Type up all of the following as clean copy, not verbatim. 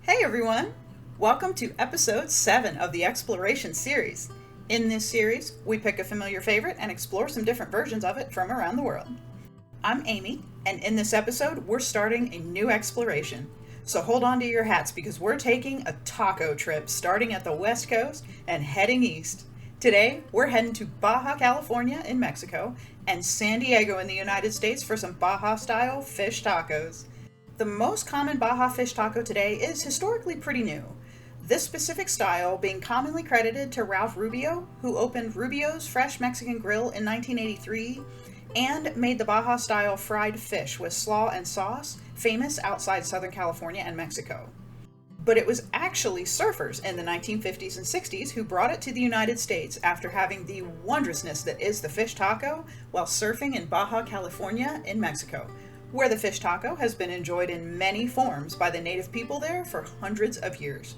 Hey everyone! Welcome to episode 7 of the Exploration series. In this series, we pick a familiar favorite and explore some different versions of it from around the world. I'm Amy, and in this episode, we're starting a new exploration. So hold on to your hats because we're taking a taco trip starting at the West Coast and heading east. Today, we're heading to Baja, California in Mexico and San Diego in the United States for some Baja-style fish tacos. The most common Baja fish taco today is historically pretty new. This specific style being commonly credited to Ralph Rubio, who opened Rubio's Fresh Mexican Grill in 1983 and made the Baja-style fried fish with slaw and sauce famous outside Southern California and Mexico. But it was actually surfers in the 1950s and 60s who brought it to the United States after having the wondrousness that is the fish taco while surfing in Baja, California in Mexico, where the fish taco has been enjoyed in many forms by the native people there for hundreds of years.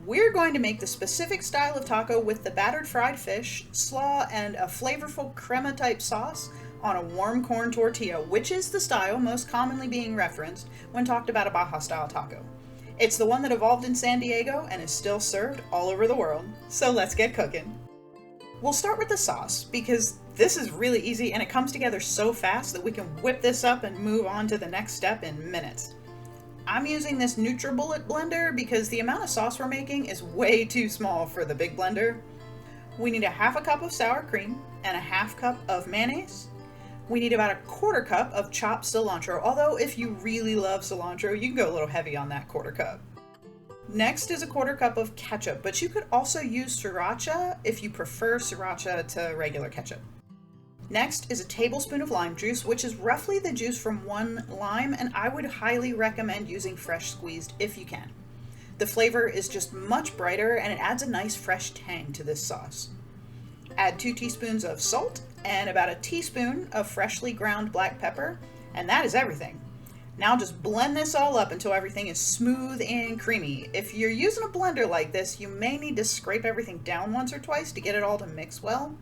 We're going to make the specific style of taco with the battered fried fish, slaw, and a flavorful crema type sauce on a warm corn tortilla, which is the style most commonly being referenced when talked about a Baja style taco. It's the one that evolved in San Diego and is still served all over the world. So let's get cooking. We'll start with the sauce because this is really easy and it comes together so fast that we can whip this up and move on to the next step in minutes. I'm using this NutriBullet blender because the amount of sauce we're making is way too small for the big blender. We need a half a cup of sour cream and a half cup of mayonnaise. We need about a quarter cup of chopped cilantro, although if you really love cilantro, you can go a little heavy on that quarter cup. Next is a quarter cup of ketchup, but you could also use sriracha if you prefer sriracha to regular ketchup. Next is a tablespoon of lime juice, which is roughly the juice from one lime, and I would highly recommend using fresh squeezed if you can. The flavor is just much brighter and it adds a nice fresh tang to this sauce. Add 2 teaspoons of salt and about a teaspoon of freshly ground black pepper, and that is everything. Now just blend this all up until everything is smooth and creamy. If you're using a blender like this, you may need to scrape everything down once or twice to get it all to mix well.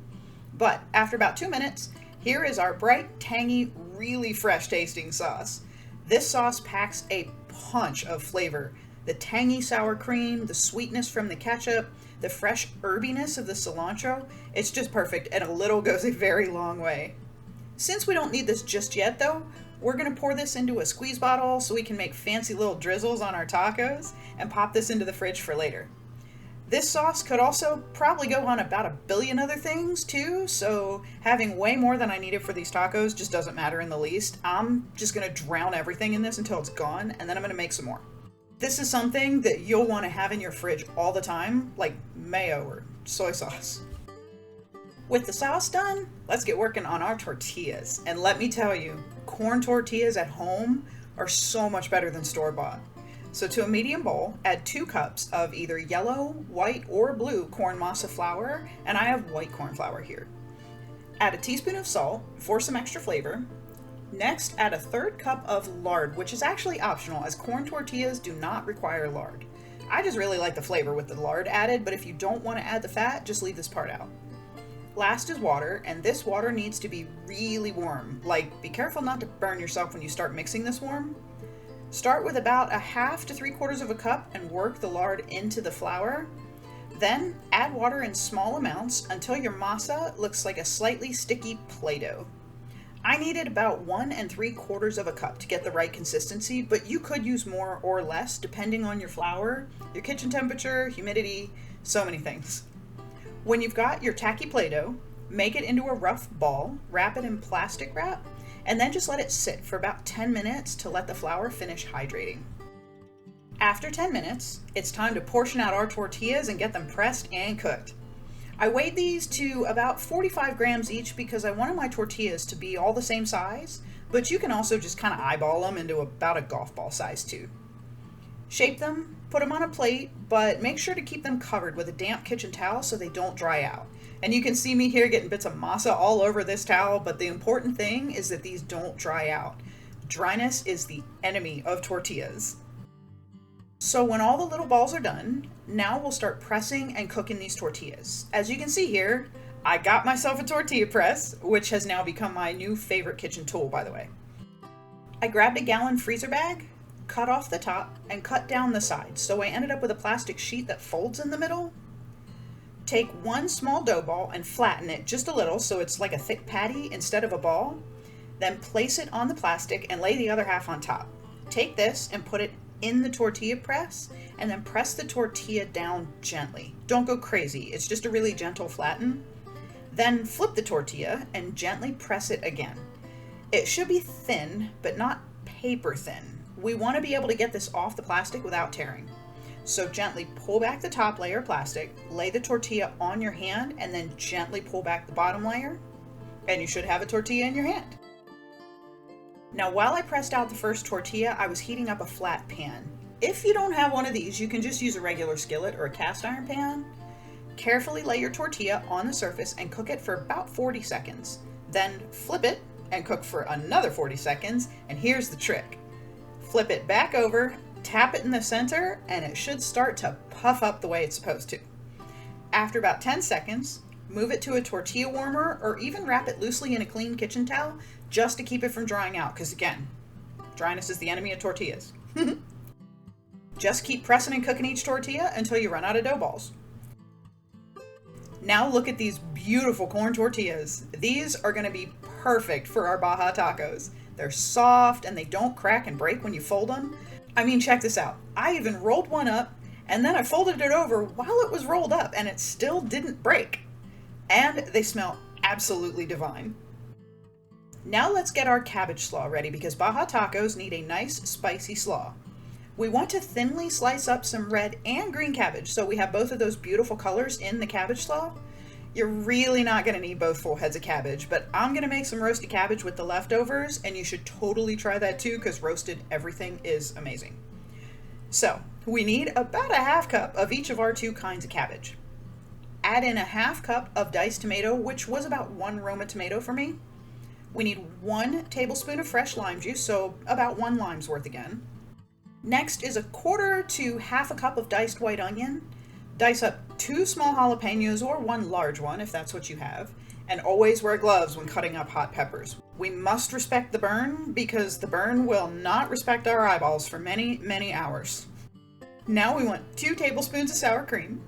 But after about 2 minutes, here is our bright, tangy, really fresh tasting sauce. This sauce packs a punch of flavor. The tangy sour cream, the sweetness from the ketchup, the fresh herbiness of the cilantro, it's just perfect and a little goes a very long way. Since we don't need this just yet though, we're going to pour this into a squeeze bottle so we can make fancy little drizzles on our tacos and pop this into the fridge for later. This sauce could also probably go on about 1 billion other things too, so having way more than I needed for these tacos just doesn't matter in the least. I'm just going to drown everything in this until it's gone, and then I'm going to make some more. This is something that you'll want to have in your fridge all the time, like mayo or soy sauce. With the sauce done, let's get working on our tortillas. And let me tell you, corn tortillas at home are so much better than store-bought. So to a medium bowl, add 2 cups of either yellow, white, or blue corn masa flour, and I have white corn flour here. Add a teaspoon of salt for some extra flavor. Next, add a 1/3 cup of lard, which is actually optional as corn tortillas do not require lard. I just really like the flavor with the lard added, but if you don't want to add the fat, just leave this part out. Last is water, and this water needs to be really warm. Like, be careful not to burn yourself when you start mixing this warm. Start with about a half to 3/4 of a cup and work the lard into the flour. Then add water in small amounts until your masa looks like a slightly sticky Play-Doh. I needed about 1 3/4 of a cup to get the right consistency, but you could use more or less depending on your flour, your kitchen temperature, humidity, so many things. When you've got your tacky Play-Doh, make it into a rough ball, wrap it in plastic wrap, and then just let it sit for about 10 minutes to let the flour finish hydrating. After 10 minutes, it's time to portion out our tortillas and get them pressed and cooked. I weighed these to about 45 grams each because I wanted my tortillas to be all the same size, but you can also just kind of eyeball them into about a golf ball size too. Shape them, put them on a plate, but make sure to keep them covered with a damp kitchen towel so they don't dry out. And you can see me here getting bits of masa all over this towel, but the important thing is that these don't dry out. Dryness is the enemy of tortillas. So when all the little balls are done, now we'll start pressing and cooking these tortillas. As you can see here, I got myself a tortilla press, which has now become my new favorite kitchen tool, by the way. I grabbed a gallon freezer bag, cut off the top and cut down the sides, so I ended up with a plastic sheet that folds in the middle. Take one small dough ball and flatten it just a little so it's like a thick patty instead of a ball. Then place it on the plastic and lay the other half on top. Take this and put it in the tortilla press, and then press the tortilla down gently. Don't go crazy, it's just a really gentle flatten. Then flip the tortilla and gently press it again. It should be thin, but not paper thin. We want to be able to get this off the plastic without tearing. So gently pull back the top layer of plastic, lay the tortilla on your hand, and then gently pull back the bottom layer, and you should have a tortilla in your hand. Now, while I pressed out the first tortilla, I was heating up a flat pan. If you don't have one of these, you can just use a regular skillet or a cast iron pan. Carefully lay your tortilla on the surface and cook it for about 40 seconds. Then flip it and cook for another 40 seconds, and here's the trick. Flip it back over, tap it in the center, and it should start to puff up the way it's supposed to. After about 10 seconds, move it to a tortilla warmer or even wrap it loosely in a clean kitchen towel just to keep it from drying out, because again, dryness is the enemy of tortillas. Just keep pressing and cooking each tortilla until you run out of dough balls. Now look at these beautiful corn tortillas. These are going to be perfect for our Baja tacos. They're soft and they don't crack and break when you fold them. I mean, check this out. I even rolled one up and then I folded it over while it was rolled up and it still didn't break. And they smell absolutely divine. Now let's get our cabbage slaw ready, because Baja tacos need a nice spicy slaw. We want to thinly slice up some red and green cabbage so we have both of those beautiful colors in the cabbage slaw. You're really not going to need both full heads of cabbage, but I'm going to make some roasted cabbage with the leftovers, and you should totally try that too, because roasted everything is amazing. So we need about a half cup of each of our two kinds of cabbage. Add in a half cup of diced tomato, which was about 1 Roma tomato for me. We need 1 tablespoon of fresh lime juice, so about 1 lime's worth again. Next is a 1/4 to half a cup of diced white onion. Dice up 2 small jalapenos or 1 large one if that's what you have. And always wear gloves when cutting up hot peppers. We must respect the burn, because the burn will not respect our eyeballs for many, many hours. Now we want 2 tablespoons of sour cream,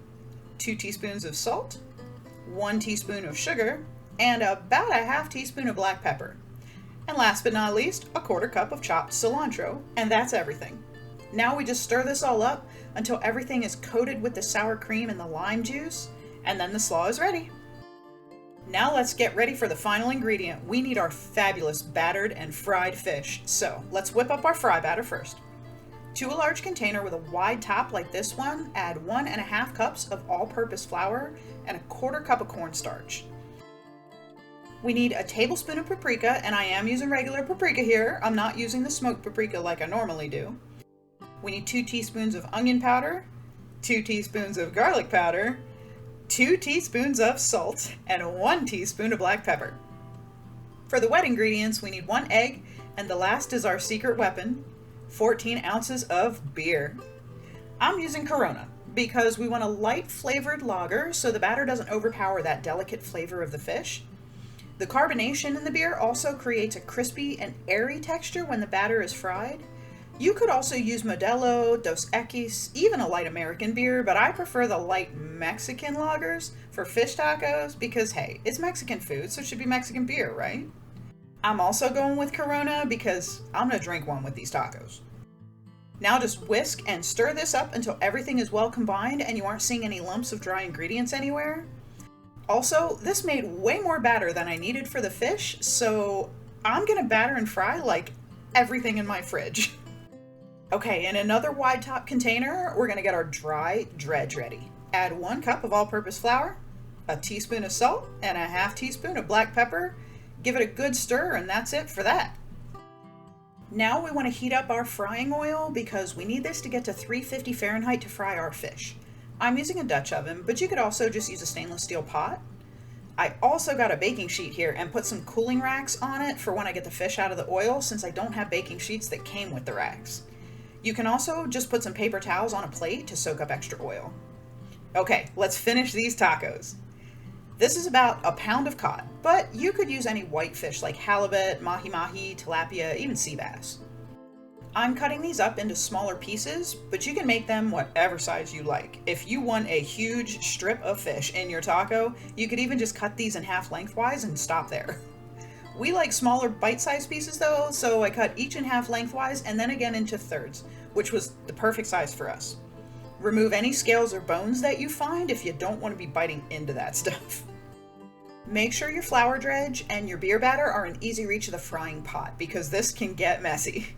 2 teaspoons of salt, 1 teaspoon of sugar, and about a half teaspoon of black pepper. And last but not least, a 1/4 cup of chopped cilantro, and that's everything. Now we just stir this all up until everything is coated with the sour cream and the lime juice, and then the slaw is ready. Now let's get ready for the final ingredient. We need our fabulous battered and fried fish. So let's whip up our fry batter first. To a large container with a wide top like this one, add 1½ cups of all-purpose flour and a 1/4 cup of cornstarch. We need a tablespoon of paprika, and I am using regular paprika here. I'm not using the smoked paprika like I normally do. We need 2 teaspoons of onion powder, 2 teaspoons of garlic powder, 2 teaspoons of salt, and 1 teaspoon of black pepper. For the wet ingredients, we need 1 egg, and the last is our secret weapon, 14 ounces of beer. I'm using Corona because we want a light flavored lager so the batter doesn't overpower that delicate flavor of the fish. The carbonation in the beer also creates a crispy and airy texture when the batter is fried. You could also use Modelo, Dos Equis, even a light American beer, but I prefer the light Mexican lagers for fish tacos because, hey, it's Mexican food, so it should be Mexican beer, right? I'm also going with Corona because I'm going to drink one with these tacos. Now just whisk and stir this up until everything is well combined and you aren't seeing any lumps of dry ingredients anywhere. Also, this made way more batter than I needed for the fish, so I'm going to batter and fry like everything in my fridge. Okay, in another wide top container, we're going to get our dry dredge ready. Add 1 cup of all-purpose flour, a teaspoon of salt, and a half teaspoon of black pepper. Give it a good stir, and that's it for that. Now we want to heat up our frying oil because we need this to get to 350 Fahrenheit to fry our fish. I'm using a Dutch oven, but you could also just use a stainless steel pot. I also got a baking sheet here and put some cooling racks on it for when I get the fish out of the oil, since I don't have baking sheets that came with the racks. You can also just put some paper towels on a plate to soak up extra oil. Okay, let's finish these tacos. This is about a pound of cod, but you could use any white fish like halibut, mahi-mahi, tilapia, even sea bass. I'm cutting these up into smaller pieces, but you can make them whatever size you like. If you want a huge strip of fish in your taco, you could even just cut these in half lengthwise and stop there. We like smaller bite-sized pieces though, so I cut each in half lengthwise and then again into thirds, which was the perfect size for us. Remove any scales or bones that you find if you don't want to be biting into that stuff. Make sure your flour dredge and your beer batter are in easy reach of the frying pot because this can get messy.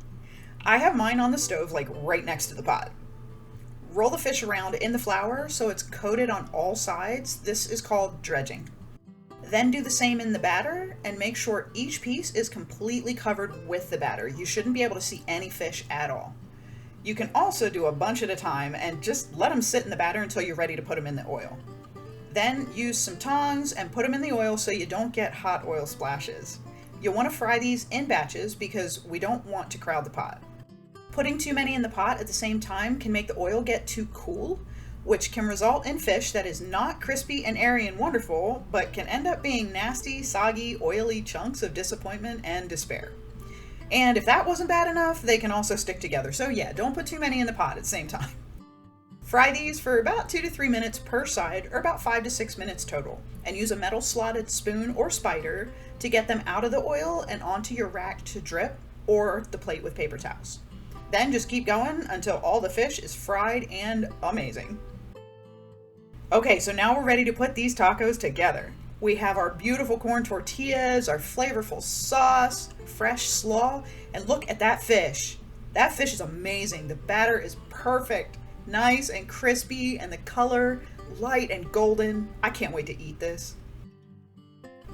I have mine on the stove like right next to the pot. Roll the fish around in the flour so it's coated on all sides. This is called dredging. Then do the same in the batter and make sure each piece is completely covered with the batter. You shouldn't be able to see any fish at all. You can also do a bunch at a time and just let them sit in the batter until you're ready to put them in the oil. Then use some tongs and put them in the oil so you don't get hot oil splashes. You'll want to fry these in batches because we don't want to crowd the pot. Putting too many in the pot at the same time can make the oil get too cool, which can result in fish that is not crispy and airy and wonderful, but can end up being nasty, soggy, oily chunks of disappointment and despair. And if that wasn't bad enough, they can also stick together. So yeah, don't put too many in the pot at the same time. Fry these for about 2 to 3 minutes per side, or about 5 to 6 minutes total, and use a metal slotted spoon or spider to get them out of the oil and onto your rack to drip, or the plate with paper towels. Then just keep going until all the fish is fried and amazing. Okay, so now we're ready to put these tacos together. We have our beautiful corn tortillas, our flavorful sauce, fresh slaw, and look at that fish. That fish is amazing. The batter is perfect, nice and crispy, and the color light and golden. I can't wait to eat this.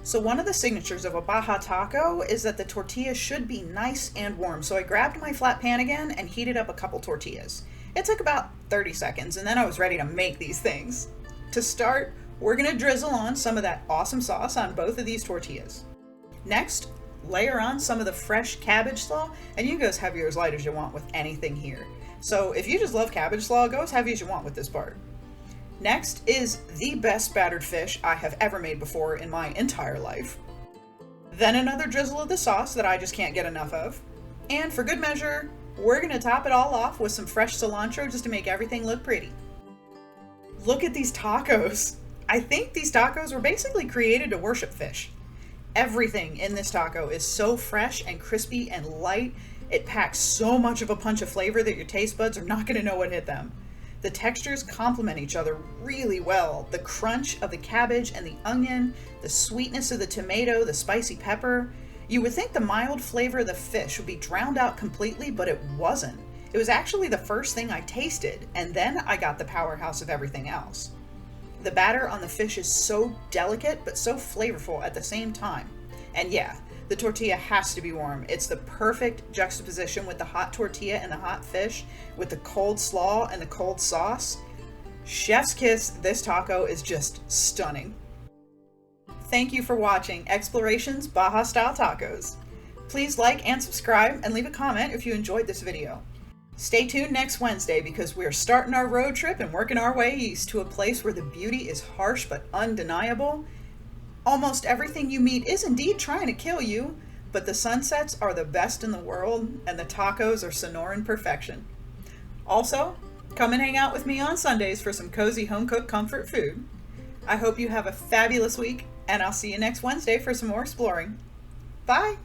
So one of the signatures of a Baja taco is that the tortilla should be nice and warm. So I grabbed my flat pan again and heated up a couple tortillas. It took about 30 seconds and then I was ready to make these things. To start, we're gonna drizzle on some of that awesome sauce on both of these tortillas. Next, layer on some of the fresh cabbage slaw, and you can go as heavy or as light as you want with anything here. So if you just love cabbage slaw, go as heavy as you want with this part. Next is the best battered fish I have ever made before in my entire life. Then another drizzle of the sauce that I just can't get enough of. And for good measure, we're gonna top it all off with some fresh cilantro just to make everything look pretty. Look at these tacos. I think these tacos were basically created to worship fish. Everything in this taco is so fresh and crispy and light. It packs so much of a punch of flavor that your taste buds are not gonna know what hit them. The textures complement each other really well. The crunch of the cabbage and the onion, the sweetness of the tomato, the spicy pepper. You would think the mild flavor of the fish would be drowned out completely, but it wasn't. It was actually the first thing I tasted, and then I got the powerhouse of everything else. The batter on the fish is so delicate, but so flavorful at the same time. And yeah, the tortilla has to be warm. It's the perfect juxtaposition with the hot tortilla and the hot fish, with the cold slaw and the cold sauce. Chef's kiss, this taco is just stunning. Thank you for watching Explorations Baja Style Tacos. Please like and subscribe and leave a comment if you enjoyed this video. Stay tuned next Wednesday because we're starting our road trip and working our way east to a place where the beauty is harsh but undeniable. Almost everything you meet is indeed trying to kill you, but the sunsets are the best in the world and the tacos are Sonoran perfection. Also, come and hang out with me on Sundays for some cozy home-cooked comfort food. I hope you have a fabulous week, and I'll see you next Wednesday for some more exploring. Bye!